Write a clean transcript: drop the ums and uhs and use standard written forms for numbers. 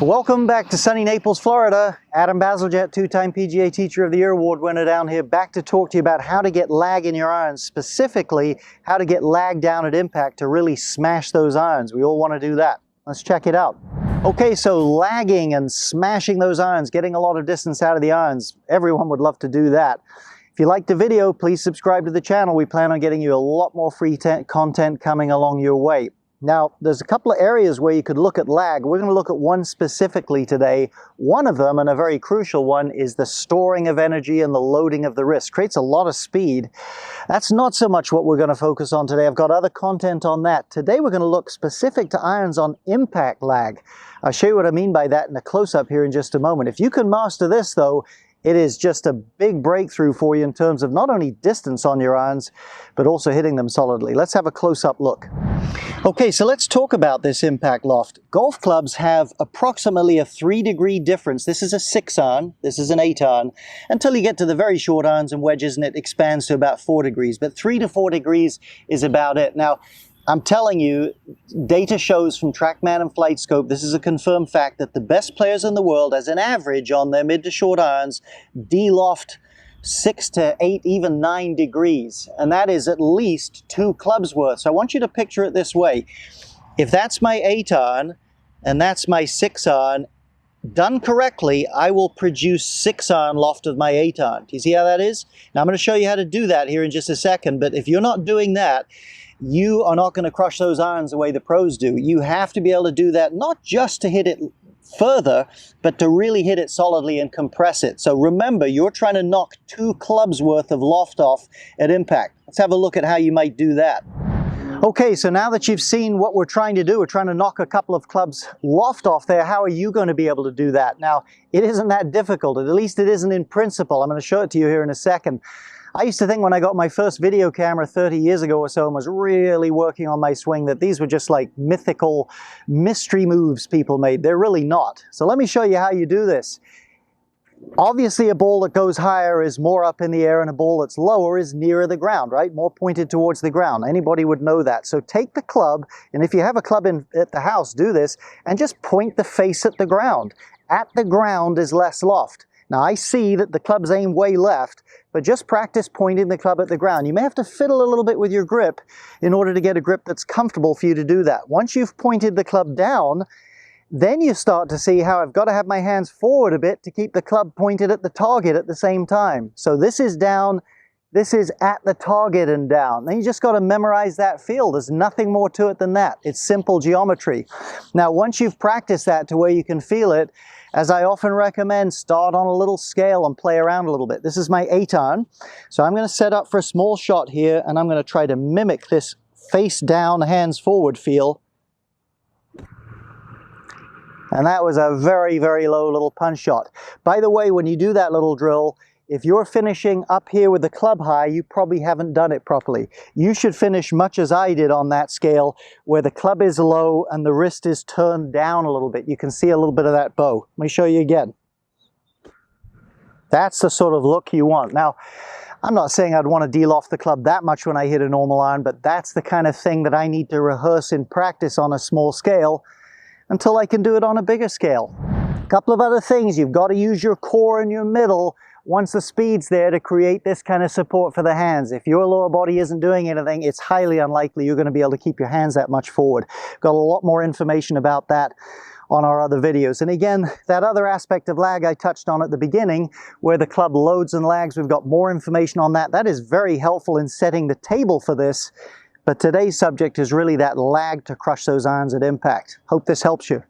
Welcome back to sunny Naples, Florida. Adam Bazalgette, two-time PGA Teacher of the Year award winner down here, back to talk to you about how to get lag in your irons, specifically how to get lag down at impact to really smash those irons. We all want to do that. Let's check it out. Okay, so lagging and smashing those irons, getting a lot of distance out of the irons, everyone would love to do that. If you liked the video, please subscribe to the channel. We plan on getting you a lot more free content coming along your way. Now, there's a couple of areas where you could look at lag. We're going to look at one specifically today. One of them, and a very crucial one, is the storing of energy and the loading of the wrist. Creates a lot of speed. That's not so much what we're going to focus on today. I've got other content on that. Today we're going to look specific to irons on impact lag. I'll show you what I mean by that in a close-up here in just a moment. If you can master this, though, it is just a big breakthrough for you in terms of not only distance on your irons, but also hitting them solidly. Let's have a close-up look. Okay, so let's talk about this impact loft. Golf clubs have approximately a 3-degree difference. This is a 6-iron, this is an 8-iron, until you get to the very short irons and wedges and it expands to about 4 degrees. But 3 to 4 degrees is about it. Now, I'm telling you, data shows from TrackMan and FlightScope, this is a confirmed fact, that the best players in the world, as an average on their mid to short irons, deloft 6 to 8, even 9 degrees. And that is at least 2 clubs worth. So I want you to picture it this way. If that's my 8-iron and that's my 6-iron, done correctly, I will produce 6-iron loft of my 8-iron. Do you see how that is? Now I'm going to show you how to do that here in just a second, but if you're not doing that, you are not going to crush those irons the way the pros do. You have to be able to do that, not just to hit it further, but to really hit it solidly and compress it. So remember, you're trying to knock 2 clubs worth of loft off at impact. Let's have a look at how you might do that. Okay, so now that you've seen what we're trying to do, we're trying to knock a couple of clubs loft off there. How are you going to be able to do that? Now, it isn't that difficult, at least it isn't in principle. I'm going to show it to you here in a second. I used to think when I got my first video camera 30 years ago or so and was really working on my swing that these were just like mythical mystery moves people made. They're really not. So let me show you how you do this. Obviously, a ball that goes higher is more up in the air and a ball that's lower is nearer the ground, right? More pointed towards the ground. Anybody would know that. So take the club, and if you have a club at the house, do this, and just point the face at the ground. At the ground is less loft. Now, I see that the clubs aim way left, but just practice pointing the club at the ground. You may have to fiddle a little bit with your grip in order to get a grip that's comfortable for you to do that. Once you've pointed the club down, then you start to see how I've got to have my hands forward a bit to keep the club pointed at the target at the same time. So this is down, this is at the target and down. Then you just got to memorize that feel. There's nothing more to it than that. It's simple geometry. Now, once you've practiced that to where you can feel it, as I often recommend, start on a little scale and play around a little bit. This is my 8-iron. So I'm going to set up for a small shot here, and I'm going to try to mimic this face down, hands forward feel. And that was a very, very low little punch shot. By the way, when you do that little drill, if you're finishing up here with the club high, you probably haven't done it properly. You should finish much as I did on that scale, where the club is low and the wrist is turned down a little bit. You can see a little bit of that bow. Let me show you again. That's the sort of look you want. Now, I'm not saying I'd want to deloft the club that much when I hit a normal iron, but that's the kind of thing that I need to rehearse in practice on a small scale until I can do it on a bigger scale. A couple of other things. You've got to use your core and your middle once the speed's there to create this kind of support for the hands. If your lower body isn't doing anything, it's highly unlikely you're going to be able to keep your hands that much forward. Got a lot more information about that on our other videos. And again, that other aspect of lag I touched on at the beginning, where the club loads and lags, we've got more information on that. That is very helpful in setting the table for this. But today's subject is really that lag to crush those irons at impact. Hope this helps you.